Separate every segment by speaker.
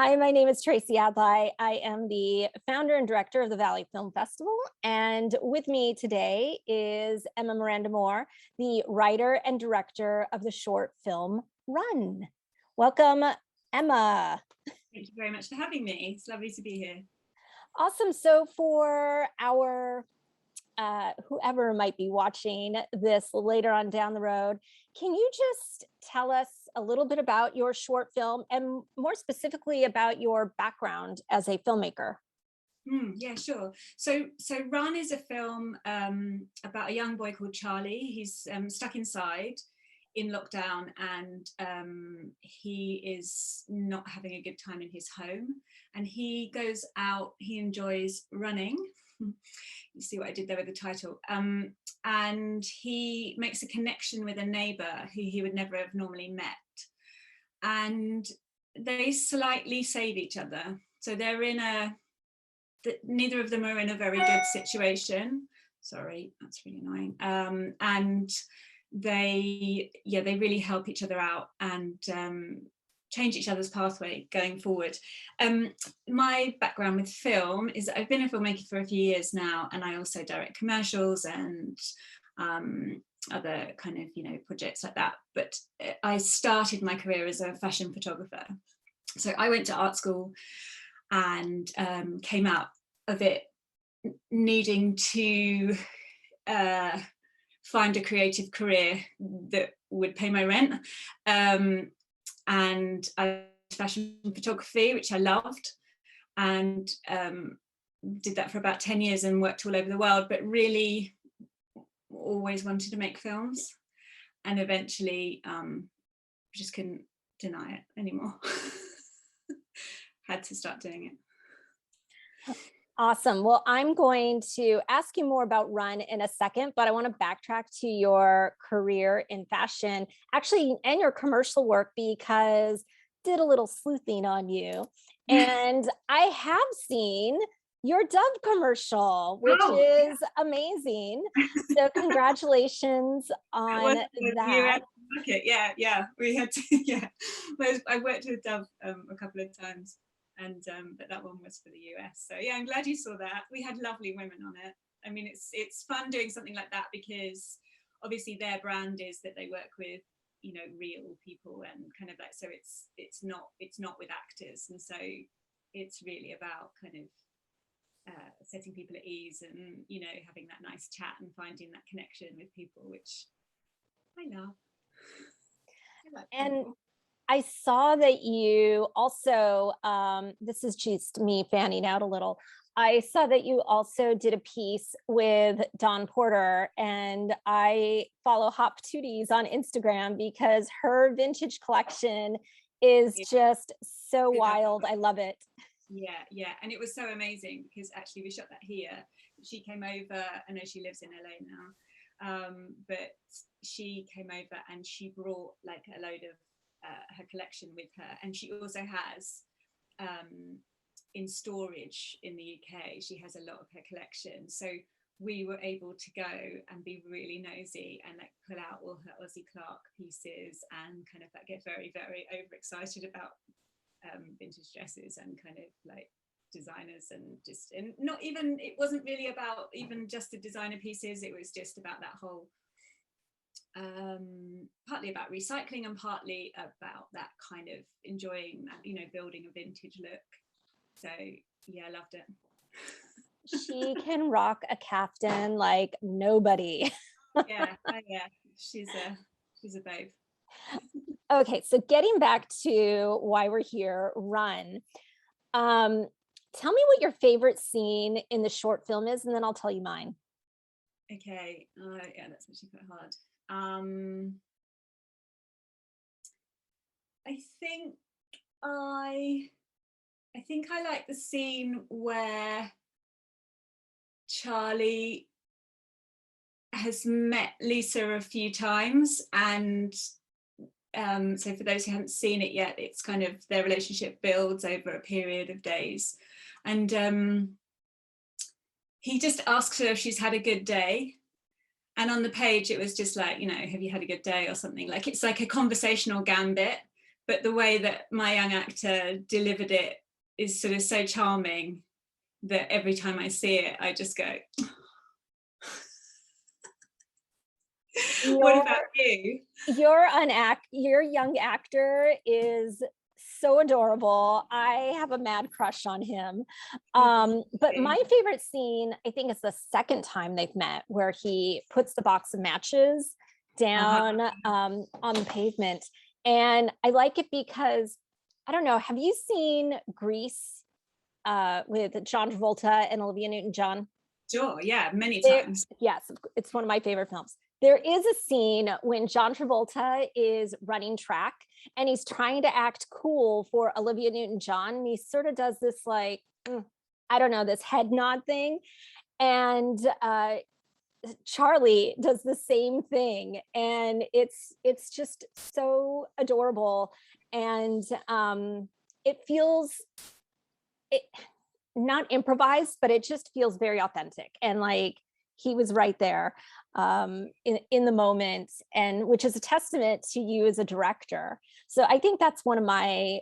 Speaker 1: Hi, my name is Tracey Adlai. I am the founder and director of the Valley Film Festival. And with me today is Emma Miranda Moore, the writer and director of the short film Run. Welcome, Emma.
Speaker 2: Thank you very much for having me. It's lovely to be here.
Speaker 1: Awesome. So for our whoever might be watching this later on down the road, can you just tell us a little bit about your short film and more specifically about your background as a filmmaker?
Speaker 2: Yeah, sure. So Run is a film about a young boy called Charlie. He's stuck inside in lockdown, and he is not having a good time in his home. And he goes out, he enjoys running. You see what I did there with the title. And he makes a connection with a neighbor who he would never have normally met. And they slightly save each other. So they're in neither of them are in a very good situation. Sorry, that's really annoying. And they really help each other out and change each other's pathway going forward. My background with film is that I've been a filmmaker for a few years now, and I also direct commercials and other kind of projects like that. But I started my career as a fashion photographer. So I went to art school and came out of it needing to find a creative career that would pay my rent. And I did fashion photography, which I loved, and did that for about 10 years and worked all over the world, but really always wanted to make films, and eventually just couldn't deny it anymore. Had to start doing it.
Speaker 1: Awesome. Well, I'm going to ask you more about Run in a second, but I want to backtrack to your career in fashion, actually, and your commercial work, because I did a little sleuthing on you. And I have seen your Dove commercial, which is amazing. So congratulations on that.
Speaker 2: Yeah, we had to, yeah. I worked with Dove a couple of times. And but that one was for the US. So yeah, I'm glad you saw that. We had lovely women on it. I mean, it's fun doing something like that because obviously their brand is that they work with real people, and kind of like, so it's not with actors, and so it's really about kind of setting people at ease and having that nice chat and finding that connection with people, which I love.
Speaker 1: And I saw that you also, this is just me fanning out a little. I saw that you also did a piece with Dawn Porter, and I follow Hop Tooties on Instagram because her vintage collection is just so wild. I love it.
Speaker 2: Yeah, and it was so amazing because actually we shot that here. She came over, I know she lives in LA now, but she came over and she brought like a load of her collection with her, and she also has in storage in the UK, she has a lot of her collection, so we were able to go and be really nosy and like pull out all her Aussie Clark pieces and kind of like get very, very overexcited about vintage dresses and kind of like designers, and not even, it wasn't really about even just the designer pieces, it was just about that whole partly about recycling and partly about that kind of enjoying that, building a vintage look. So yeah, I loved it.
Speaker 1: She can rock a caftan like nobody.
Speaker 2: yeah, she's a babe.
Speaker 1: Okay, so getting back to why we're here, Run. Tell me what your favorite scene in the short film is, and then I'll tell you mine.
Speaker 2: Okay, yeah, that's actually quite hard. I think I like the scene where Charlie has met Lisa a few times, and so for those who haven't seen it yet, it's kind of their relationship builds over a period of days, and he just asks her if she's had a good day. And on the page, it was just like, have you had a good day or something? Like, it's like a conversational gambit but the way that my young actor delivered it is sort of so charming that every time I see it, I just go. What about you?
Speaker 1: Your young actor is so adorable. I have a mad crush on him. But my favorite scene, I think, is the second time they've met, where he puts the box of matches down on the pavement. And I like it because, I don't know, have you seen Grease with John Travolta and Olivia Newton-John?
Speaker 2: Sure, yeah, many times.
Speaker 1: Yes, it's one of my favorite films. There is a scene when John Travolta is running track and he's trying to act cool for Olivia Newton-John. And he sort of does this like, I don't know, this head nod thing. And Charlie does the same thing. And it's just so adorable. And it feels, not improvised, but it just feels very authentic. And like, he was right there in the moment, and which is a testament to you as a director. So I think that's one of my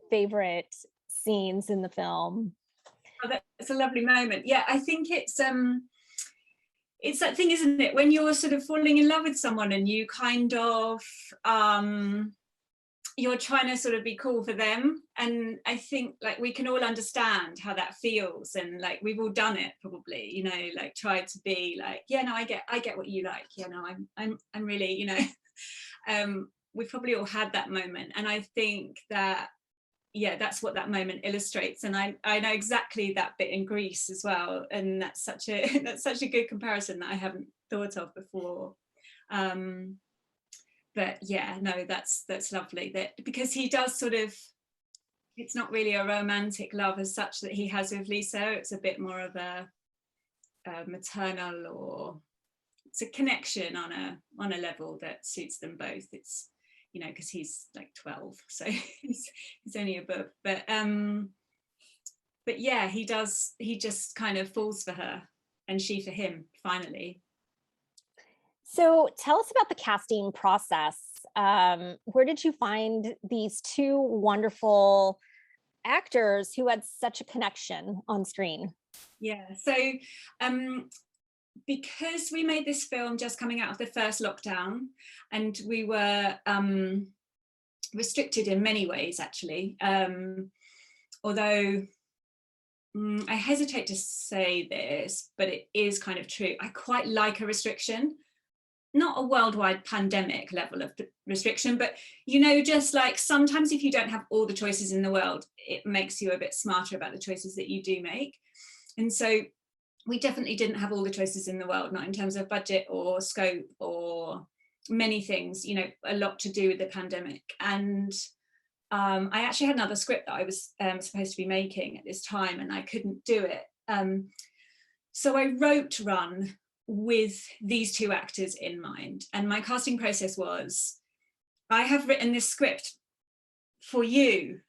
Speaker 1: favorite scenes in the film.
Speaker 2: Oh, that's a lovely moment. Yeah, I think it's that thing, isn't it, when you're sort of falling in love with someone and you kind of you're trying to sort of be cool for them. And I think like we can all understand how that feels, and like we've all done it probably, you know, like tried to be like, yeah, no, I get what you like, you know, I'm really, you know, we've probably all had that moment. And I think that, yeah, that's what that moment illustrates. And I know exactly that bit in Greece as well, and that's such a good comparison that I haven't thought of before. But yeah, no, that's lovely, that because he does sort of, it's not really a romantic love as such that he has with Lisa. It's a bit more of a maternal, or it's a connection on a level that suits them both. It's, you know, because he's like 12, so he's only above. But yeah, he just kind of falls for her, and she for him finally.
Speaker 1: So tell us about the casting process. Where did you find these two wonderful actors who had such a connection on screen?
Speaker 2: Yeah, so because we made this film just coming out of the first lockdown, and we were restricted in many ways, actually, although I hesitate to say this, but it is kind of true. I quite like a restriction. Not a worldwide pandemic level of restriction, but, you know, just like sometimes if you don't have all the choices in the world, it makes you a bit smarter about the choices that you do make. And so we definitely didn't have all the choices in the world, not in terms of budget or scope or many things, you know, a lot to do with the pandemic. And I actually had another script that I was supposed to be making at this time, and I couldn't do it. So I wrote Run with these two actors in mind. And my casting process was, I have written this script for you.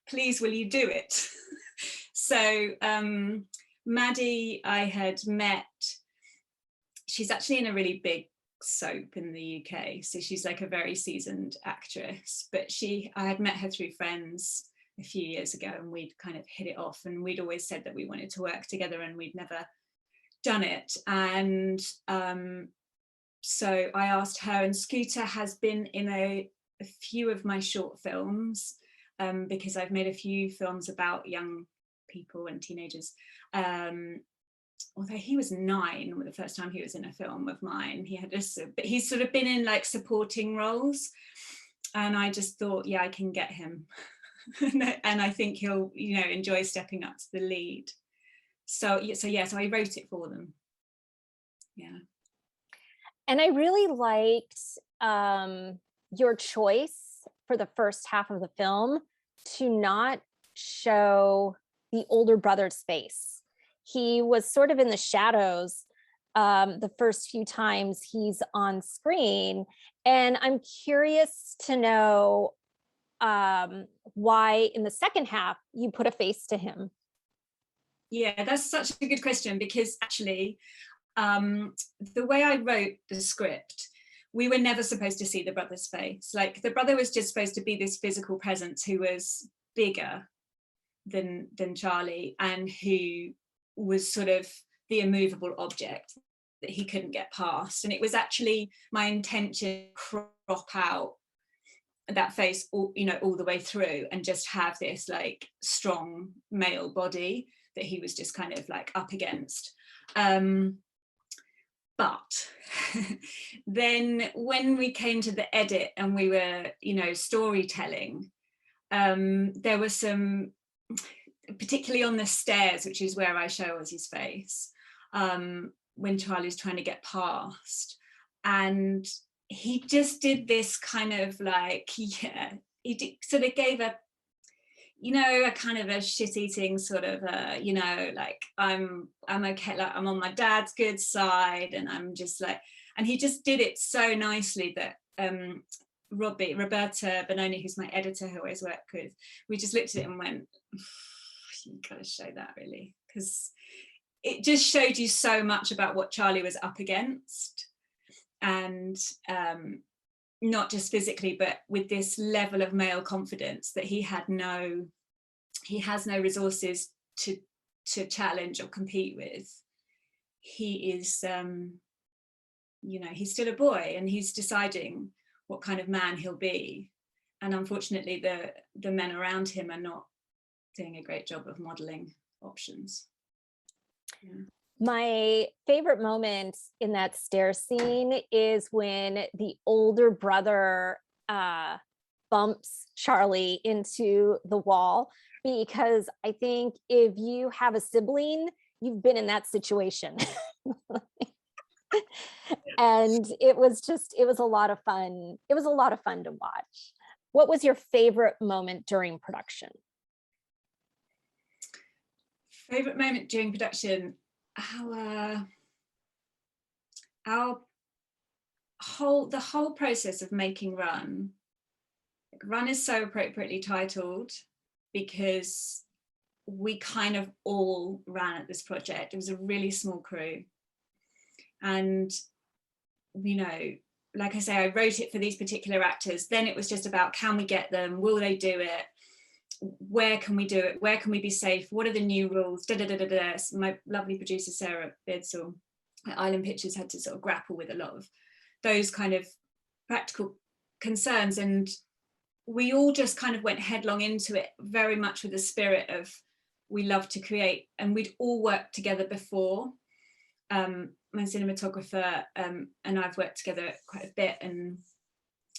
Speaker 2: Please, will you do it? So Maddie, I had met, she's actually in a really big soap in the UK. So she's like a very seasoned actress, but I had met her through friends a few years ago, and we'd kind of hit it off, and we'd always said that we wanted to work together, and we'd never done it. And so I asked her, and Scooter has been in a few of my short films, because I've made a few films about young people and teenagers. Although he was 9 the first time he was in a film of mine. But he's sort of been in like supporting roles, and I just thought, yeah, I can get him. And I think he'll, you know, enjoy stepping up to the lead. So I wrote it for them. Yeah.
Speaker 1: And I really liked your choice for the first half of the film to not show the older brother's face. He was sort of in the shadows the first few times he's on screen. And I'm curious to know why in the second half you put a face to him.
Speaker 2: Yeah, that's such a good question, because actually the way I wrote the script we were never supposed to see the brother's face. Like, the brother was just supposed to be this physical presence who was bigger than Charlie, and who was sort of the immovable object that he couldn't get past. And it was actually my intention to crop out that face all, you know, all the way through, and just have this like strong male body that he was just kind of like up against. But then when we came to the edit and we were, you know, storytelling, there was some, particularly on the stairs, which is where I show Ozzy's face, when Charlie's trying to get past, and he just did this kind of like, yeah, he did, sort of gave a, you know, a kind of a shit-eating sort of, you know, like, I'm okay, like I'm on my dad's good side, and I'm just like, and he just did it so nicely that Roberta Benoni, who's my editor, who I always work with, we just looked at it and went, you gotta show that, really, because it just showed you so much about what Charlie was up against, and not just physically, but with this level of male confidence that he has no resources to challenge or compete with. He is, you know, he's still a boy, and he's deciding what kind of man he'll be. And unfortunately, the men around him are not doing a great job of modeling options. Yeah.
Speaker 1: My favorite moment in that stair scene is when the older brother bumps Charlie into the wall, because I think if you have a sibling, you've been in that situation. And it was a lot of fun. It was a lot of fun to watch. What was your favorite moment during production?
Speaker 2: Favorite moment during production? The whole process of making Run is so appropriately titled, because we kind of all ran at this project. It was a really small crew, and, you know, like I say, I wrote it for these particular actors. Then it was just about, can we get them? Will they do it? Where can we do it? Where can we be safe? What are the new rules? My lovely producer Sarah Beardsall at Island Pictures had to sort of grapple with a lot of those kind of practical concerns, and we all just kind of went headlong into it, very much with the spirit of, we love to create, and we'd all worked together before. My cinematographer and I've worked together quite a bit, and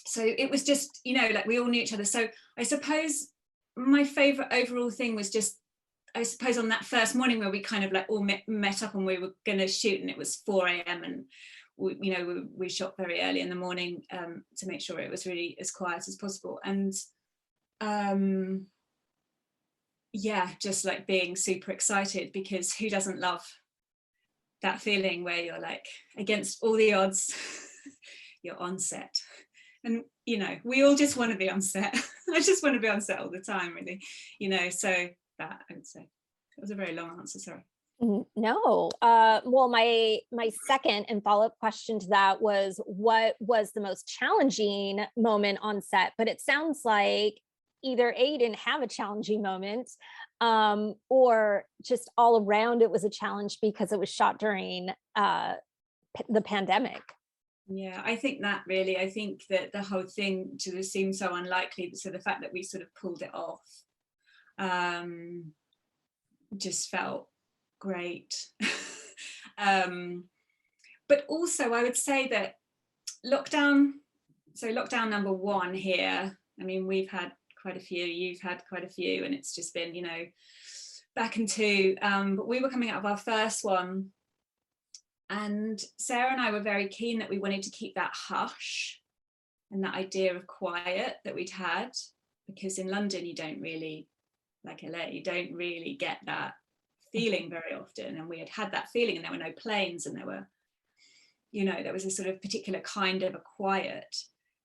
Speaker 2: so it was just, you know, like we all knew each other. So I suppose my favorite overall thing was just, I suppose, on that first morning where we kind of like all met up and we were going to shoot, and it was 4 a.m. and we, you know, we shot very early in the morning to make sure it was really as quiet as possible. And yeah, just like being super excited, because who doesn't love that feeling where you're like, against all the odds, you're on set. And, you know, we all just want to be on set. I just want to be on set all the time, really, you know. So that, I would say, it was a very long answer, sorry.
Speaker 1: No, well, my second and follow-up question to that was, what was the most challenging moment on set? But it sounds like either A, you didn't have a challenging moment, or just all around it was a challenge because it was shot during the pandemic.
Speaker 2: Yeah, I think that really, I think that the whole thing just seemed so unlikely. So the fact that we sort of pulled it off just felt great. But also I would say that lockdown number one here, I mean, we've had quite a few, you've had quite a few, and it's just been, you know, back and two, but we were coming out of our first one, and Sarah and I were very keen that we wanted to keep that hush and that idea of quiet that we'd had, because in London you don't really, like LA, you don't really get that feeling very often, and we had that feeling, and there were no planes, and there were, you know, there was a sort of particular kind of a quiet.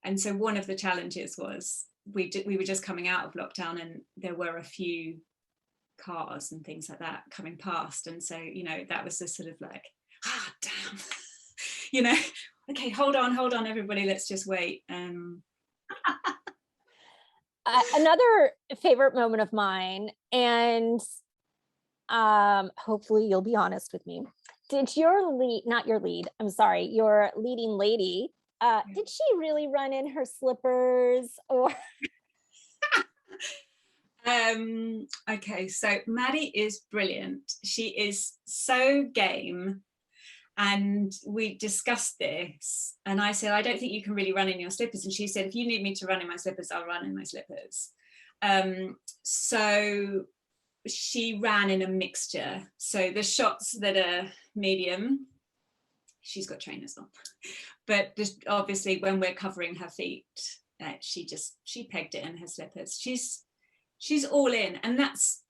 Speaker 2: And so one of the challenges was we were just coming out of lockdown, and there were a few cars and things like that coming past, and so, you know, that was the sort of like, damn, you know, Okay, hold on, everybody. Let's just wait.
Speaker 1: Another favorite moment of mine, and hopefully you'll be honest with me. Did your lead, not your lead, I'm sorry, your leading lady, did she really run in her slippers or?
Speaker 2: Okay, so Maddie is brilliant. She is so game. And we discussed this, and I said, I don't think you can really run in your slippers. And she said, if you need me to run in my slippers, I'll run in my slippers. So she ran in a mixture. So the shots that are medium, she's got trainers on, but just obviously when we're covering her feet, she pegged it in her slippers. She's all in, and that's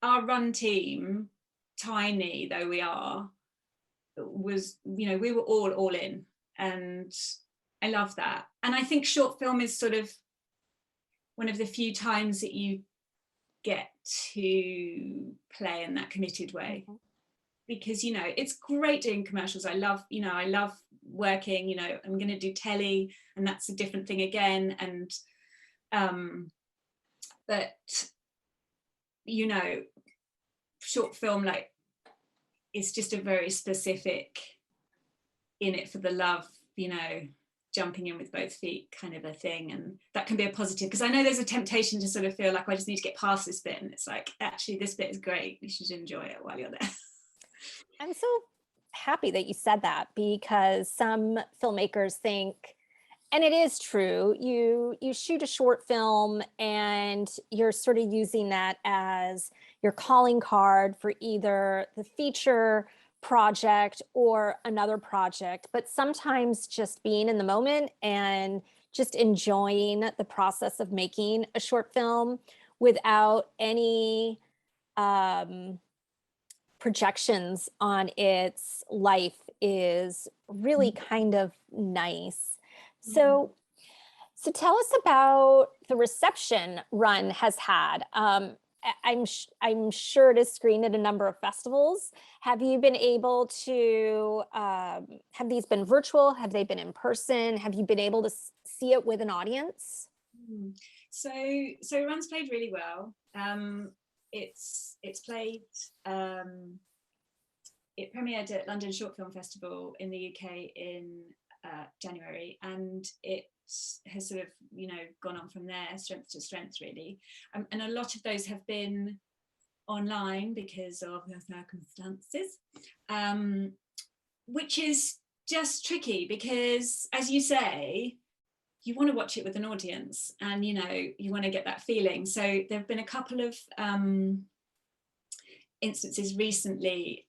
Speaker 2: our run team. Tiny though we are, was, you know, we were all in, and I love that. And I think short film is sort of one of the few times that you get to play in that committed way, because, you know, it's great doing commercials. I love working, you know, I'm going to do telly, and that's a different thing again. And but, you know, short film, like, it's just a very specific in it for the love, you know, jumping in with both feet kind of a thing. And that can be a positive, because I know there's a temptation to sort of feel like I just need to get past this bit, and it's like, actually this bit is great, you should enjoy it while you're there.
Speaker 1: I'm so happy that you said that, because some filmmakers think, and it is true, you shoot a short film and you're sort of using that as your calling card for either the feature project or another project. But sometimes just being in the moment and just enjoying the process of making a short film without any projections on its life is really kind of nice. So tell us about the reception Run has had. I'm sure it is screened at a number of festivals. Have you been able to, have these been virtual? Have they been in person? Have you been able to see it with an audience?
Speaker 2: So Run's played really well. It's played, it premiered at London Short Film Festival in the UK in January, and it has sort of, you know, gone on from there, strength to strength, really. And a lot of those have been online because of the circumstances, which is just tricky, because, as you say, you want to watch it with an audience, and, you know, you want to get that feeling. So there have been a couple of instances recently.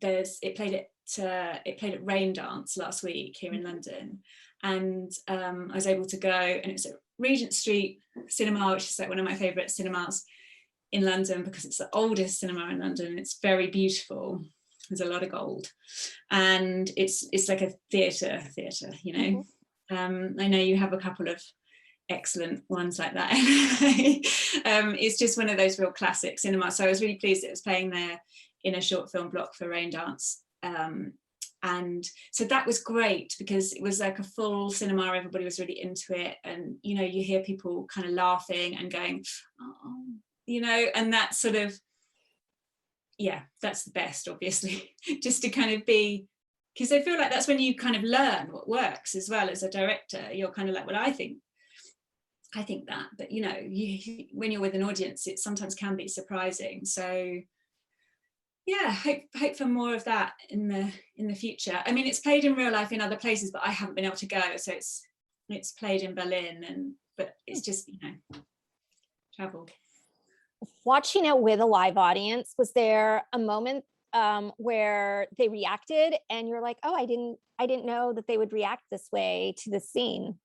Speaker 2: It played at Rain Dance last week here in London, and I was able to go, and it's at Regent Street Cinema, which is like one of my favourite cinemas in London, because it's the oldest cinema in London. It's very beautiful. There's a lot of gold, and it's like a theatre, you know. I know you have a couple of excellent ones like that. It's just one of those real classic cinemas. So I was really pleased it was playing there in a short film block for Rain Dance. And so that was great, because it was like a full cinema, everybody was really into it, and, you know, you hear people kind of laughing and going, oh, you know, and that sort of, yeah, that's the best, obviously. Just to kind of be, because I feel like that's when you kind of learn what works as well as a director. You're kind of like, well, I think that, but, you know, when you're with an audience, it sometimes can be surprising. So yeah, hope for more of that in the future. I mean, it's played in real life in other places, but I haven't been able to go. So it's played in Berlin, but it's just, you know, travel.
Speaker 1: Watching it with a live audience, was there a moment where they reacted and you're like, oh, I didn't know that they would react this way to the scene?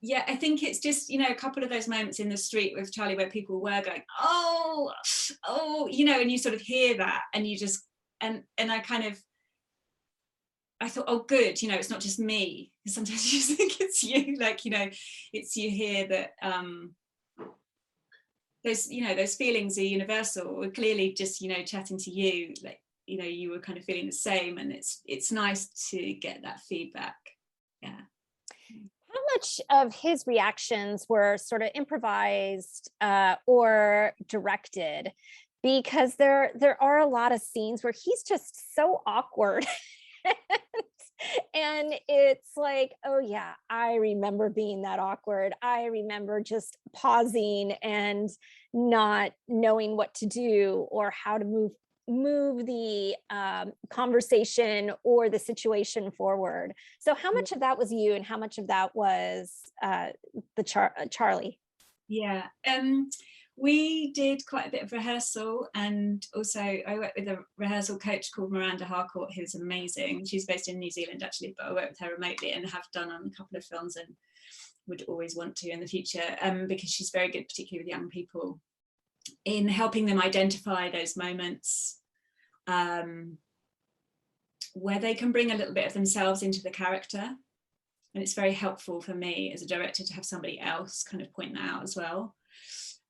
Speaker 2: Yeah, I think it's just, you know, a couple of those moments in the street with Charlie where people were going, oh, you know, and you sort of hear that, and you just, and I thought, oh, good, you know, it's not just me. Sometimes you think it's you, like, you know, it's, you hear that those, you know, those feelings are universal. We're clearly just, you know, chatting to you, like, you know, you were kind of feeling the same, and it's nice to get that feedback. Yeah.
Speaker 1: How much of his reactions were sort of improvised or directed? Because there are a lot of scenes where he's just so awkward. And it's like, oh yeah, I remember being that awkward. I remember just pausing and not knowing what to do or how to move the conversation or the situation forward. So how much of that was you and how much of that was Charlie?
Speaker 2: Yeah. We did quite a bit of rehearsal, and also I worked with a rehearsal coach called Miranda, who's amazing. She's based in New Zealand actually, but I work with her remotely and have done on a couple of films and would always want to in the future, because she's very good, particularly with young people, in helping them identify those moments where they can bring a little bit of themselves into the character. And it's very helpful for me as a director to have somebody else kind of point that out as well.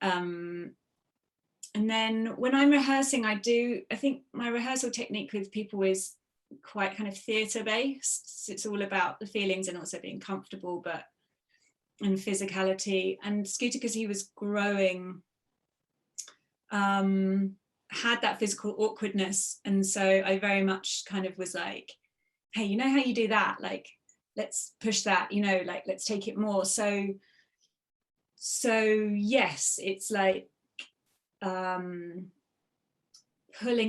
Speaker 2: And then when I'm rehearsing, I think my rehearsal technique with people is quite kind of theatre based. It's all about the feelings and also being comfortable, and physicality. And Scooter, because he was growing, had that physical awkwardness. And so I very much kind of was like, hey, you know how you do that? Like, let's push that, you know, like, let's take it more. So yes, it's like pulling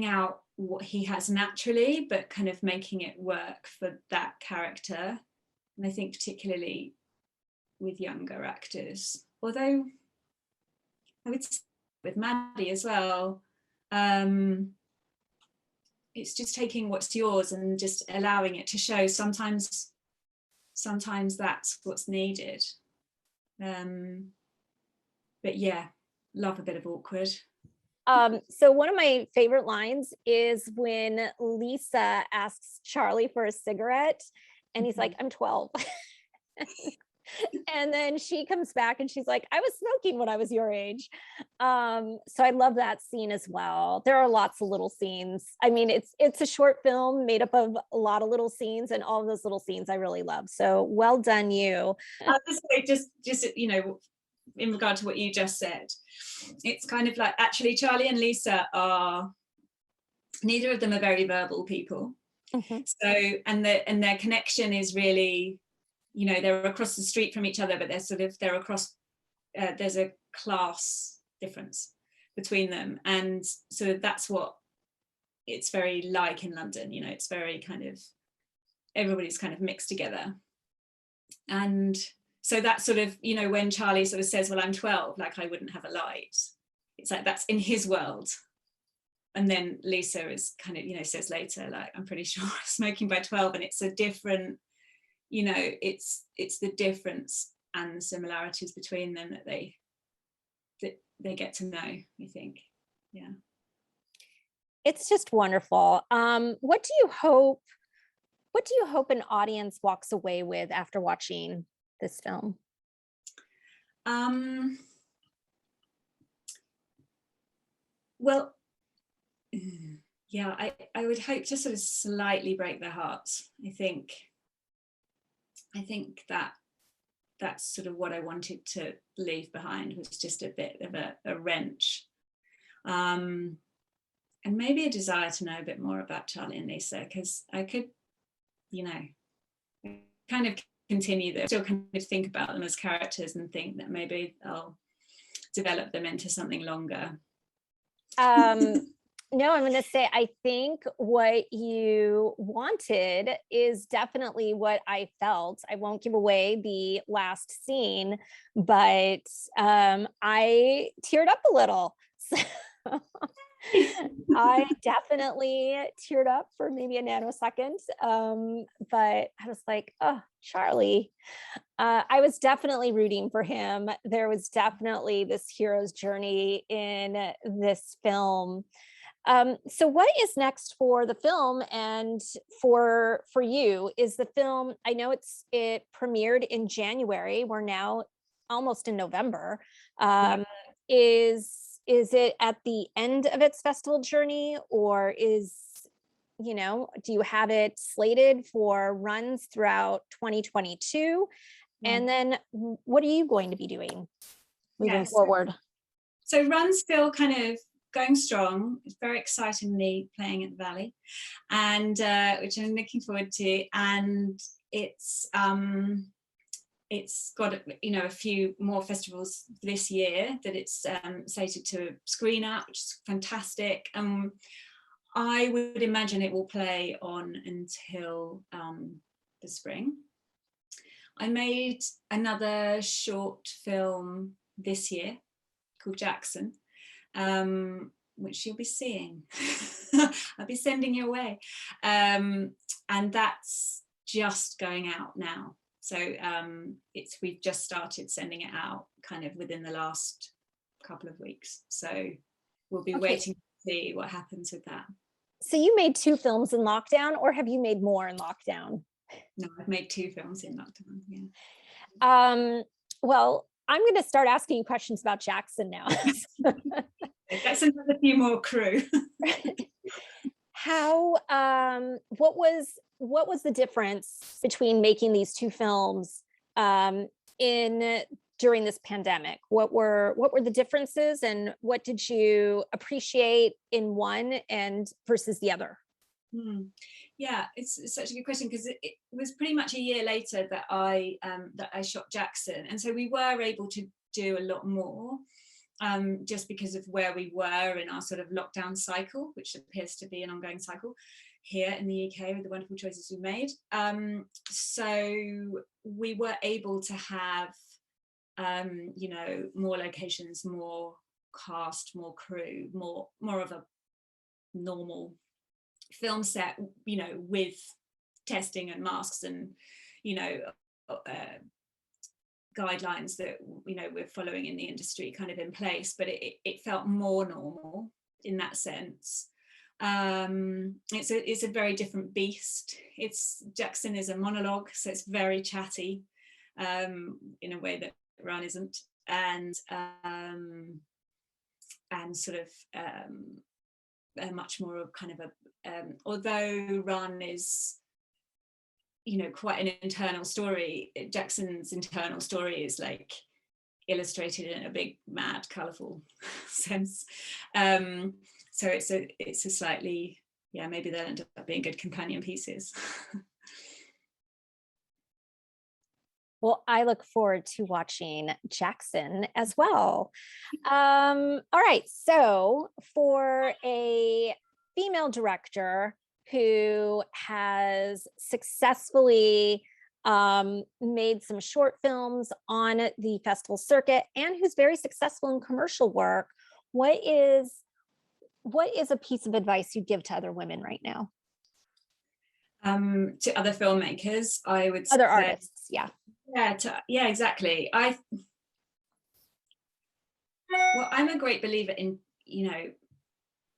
Speaker 2: out what he has naturally, but kind of making it work for that character. And I think particularly with younger actors, although I would say with Maddie as well, it's just taking what's yours and just allowing it to show. Sometimes that's what's needed. But yeah, love a bit of awkward.
Speaker 1: So one of my favorite lines is when Lisa asks Charlie for a cigarette and he's like, I'm 12. And then she comes back and she's like, I was smoking when I was your age. So I love that scene as well. There are lots of little scenes. I mean, it's a short film made up of a lot of little scenes, and all of those little scenes I really love. So well done, you.
Speaker 2: I'll just say, just you know, in regard to what you just said, it's kind of like, actually Charlie and Lisa are, neither of them are very verbal people. Mm-hmm. So and their connection is really, you know, they're across the street from each other, but they're across, there's a class difference between them. And so that's what it's very like in London, you know, it's very kind of, everybody's kind of mixed together. And so that sort of, you know, when Charlie sort of says, well, I'm 12, like I wouldn't have a light. It's like, that's in his world. And then Lisa is kind of, you know, says later, like, I'm pretty sure I'm smoking by 12. And it's a different, you know, it's the difference and the similarities between them that they get to know, I think. Yeah.
Speaker 1: It's just wonderful. What do you hope an audience walks away with after watching this film?
Speaker 2: Well, yeah, I would hope to sort of slightly break their hearts. I think that's sort of what I wanted to leave behind, was just a bit of a wrench. And maybe a desire to know a bit more about Charlie and Lisa, because I could, you know, kind of continue this, still kind of think about them as characters and think that maybe I'll develop them into something longer.
Speaker 1: No, I'm going to say, I think what you wanted is definitely what I felt. I won't give away the last scene, but I teared up a little. So I definitely teared up for maybe a nanosecond. But I was like, oh, Charlie. I was definitely rooting for him. There was definitely this hero's journey in this film. So what is next for the film and for you? Is the film, I know it premiered in January. We're now almost in November. Is it at the end of its festival journey, or is you know, do you have it slated for runs throughout 2022?
Speaker 2: Yeah.
Speaker 1: And then what are you going to be doing moving
Speaker 2: Yes.
Speaker 1: forward?
Speaker 2: So run's still kind of going strong. It's very excitingly playing at the Valley, and which I'm looking forward to. And it's got a few more festivals this year that it's slated to screen at, which is fantastic. I would imagine it will play on until the spring. I made another short film this year called Jackson, which you'll be seeing. I'll be sending you away. And that's just going out now. So we've just started sending it out kind of within the last couple of weeks. So we'll be waiting to see what happens with that.
Speaker 1: So you made 2 films in lockdown, or have you made more in lockdown?
Speaker 2: No, I've made 2 films in lockdown. Yeah.
Speaker 1: Well, I'm going to start asking you questions about Jackson now.
Speaker 2: Jackson has a few more crew.
Speaker 1: How? What was the difference between making these 2 films during this pandemic? What were the differences, and what did you appreciate in one and versus the other?
Speaker 2: Yeah, it's such a good question, because it was pretty much a year later that I shot Jackson, and so we were able to do a lot more, just because of where we were in our sort of lockdown cycle, which appears to be an ongoing cycle here in the UK with the wonderful choices we made. So we were able to have more locations, more cast, more crew, more of a normal film set, with testing and masks and guidelines that we're following in the industry kind of in place, but it felt more normal in that sense. It's a very different beast. Jackson is a monologue, so it's very chatty, in a way that Run isn't, and sort of much more of kind of although Run is quite an internal story, Jackson's internal story is like illustrated in a big, mad, colourful sense. So it's a slightly, maybe they'll end up being good companion pieces.
Speaker 1: Well, I look forward to watching Jackson as well. All right, so for a female director who has successfully made some short films on the festival circuit and who's very successful in commercial work, what is a piece of advice you give to other women right now?
Speaker 2: To other filmmakers, I would say,
Speaker 1: other artists,
Speaker 2: yeah, exactly. I'm a great believer in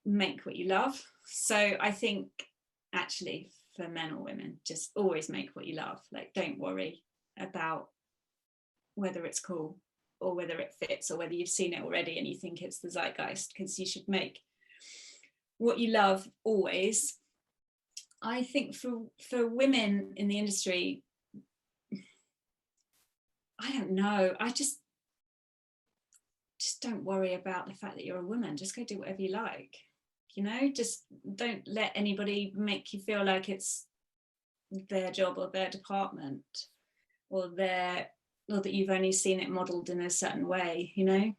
Speaker 2: make what you love. So I think actually for men or women, just always make what you love. Like, don't worry about whether it's cool or whether it fits or whether you've seen it already and you think it's the zeitgeist, because you should make what you love always. I think for women in the industry, I don't know, I just don't worry about the fact that you're a woman. Just go do whatever you like, just don't let anybody make you feel like it's their job or their department or that you've only seen it modeled in a certain way, And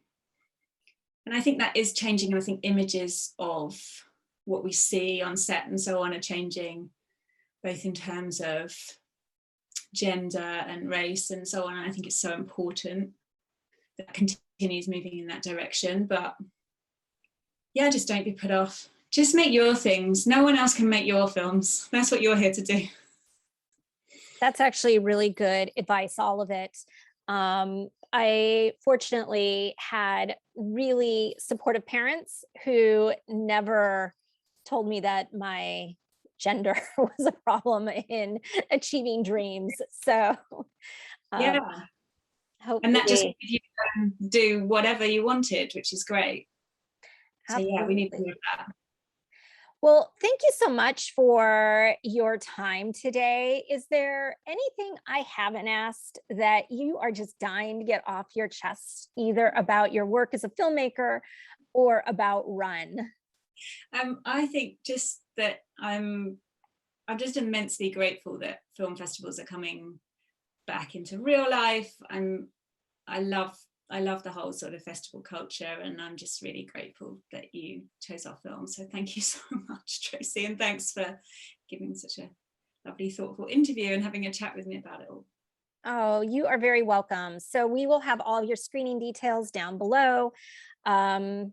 Speaker 2: I think that is changing. I think images of what we see on set and so on are changing, both in terms of gender and race and so on. And I think it's so important that continues moving in that direction. But yeah, just don't be put off. Just make your things. No one else can make your films. That's what you're here to do.
Speaker 1: That's actually really good advice, all of it. I fortunately had really supportive parents who never told me that my gender was a problem in achieving dreams. So
Speaker 2: yeah,
Speaker 1: hopefully,
Speaker 2: and that just made you do whatever you wanted, which is great. Absolutely. So yeah, we need to do that.
Speaker 1: Well, thank you so much for your time today. Is there anything I haven't asked that you are just dying to get off your chest, either about your work as a filmmaker or about Run?
Speaker 2: I think just that I'm just immensely grateful that film festivals are coming back into real life. I love I love the whole sort of festival culture, and I'm just really grateful that you chose our film. So thank you so much, Tracy, and thanks for giving such a lovely, thoughtful interview and having a chat with me about it all.
Speaker 1: Oh, you are very welcome. So we will have all of your screening details down below. Um,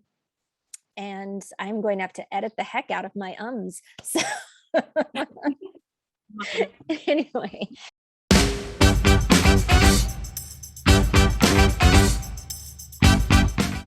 Speaker 1: and I'm going to have to edit the heck out of my ums. So anyway,